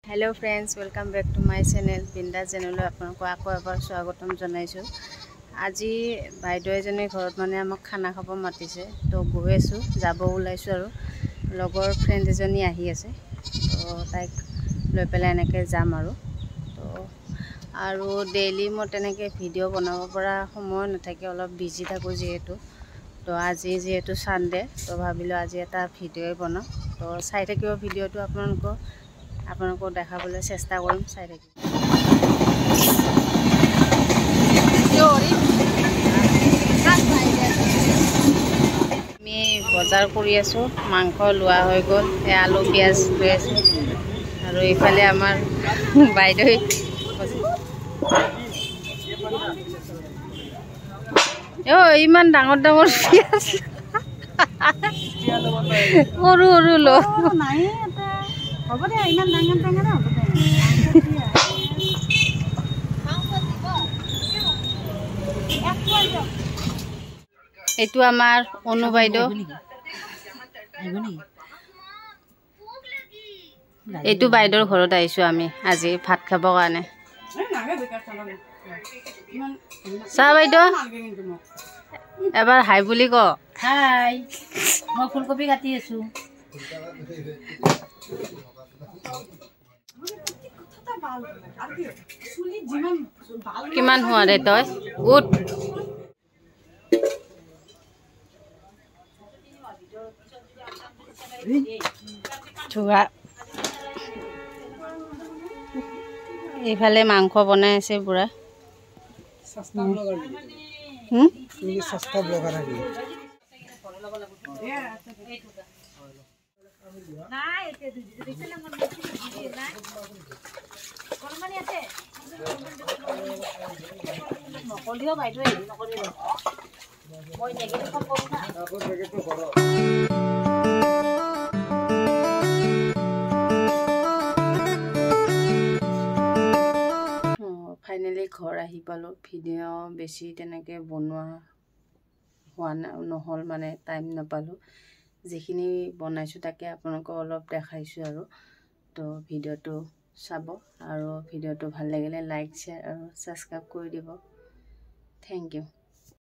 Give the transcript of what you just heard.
Hello friends, welcome back to my channel Binda channel आपको आको एबार स्वागतम जनाइছো। আজি বাইদেউ এজনী ঘৰত মানে আমাক খানা খাব মাতিছে, তো গৈ আছো, যাব ওলাইছো আৰু লগৰ ফ্ৰেন্ড এজনী আহি আছে, তো তাইক লৈ পেলাই এনেকৈ যাম আৰু ডেইলি মই তেনেকৈ ভিডিঅ' বনাব পৰা সময় নাথাকে, অলপ বিজি থাকোঁ যিহেতু। তো আজি যেহেতু সানডে, তো ভাবিলোঁ আজি এটা ভিডিঅ'ই বনাওঁ। তো চাই থাকিব ভিডিঅ'টো, আপোনালোকক দেখাবলৈ চেষ্টা কৰিম, চাই থাকিব। আমি বজাৰ কৰি আছোঁ, মাংস লোৱা হৈ গ'ল, আলু পিঁয়াজ লৈ আছোঁ, আৰু এইফালে আমাৰ বাইদেউ ইমান ডাঙৰ ডাঙৰ পিঁয়াজ, সৰু সৰু ল হ'ব দে, ইমান ডাঙৰ ডাঙৰ হ'ব দে। এইটো আমাৰ অনু বাইদেউ, এইটো বাইদেউৰ ঘৰত আহিছোঁ আমি আজি ভাত খাবৰ কাৰণে। চাহ বাইদেউ এবাৰ হাই বুলি ক। হাই, মই ফুলকবি কাটি আছো। কিমান হোৱা দে তই উঠ। এইফালে মাংস বনাই আছে বুঢ়া। ফাইনেলি ঘৰ আহি পালোঁ। ভিডিঅ' বেছি তেনেকৈ বনোৱা নহ'ল, মানে টাইম নাপালোঁ। যিখিনি বনাইছোঁ তাকে আপোনালোকক অলপ দেখাইছোঁ আৰু। তো ভিডিঅ'টো চাব, আৰু ভিডিঅ'টো ভাল লাগিলে লাইক, শ্বেয়াৰ আৰু ছাবস্ক্ৰাইব কৰি দিব। Thank U.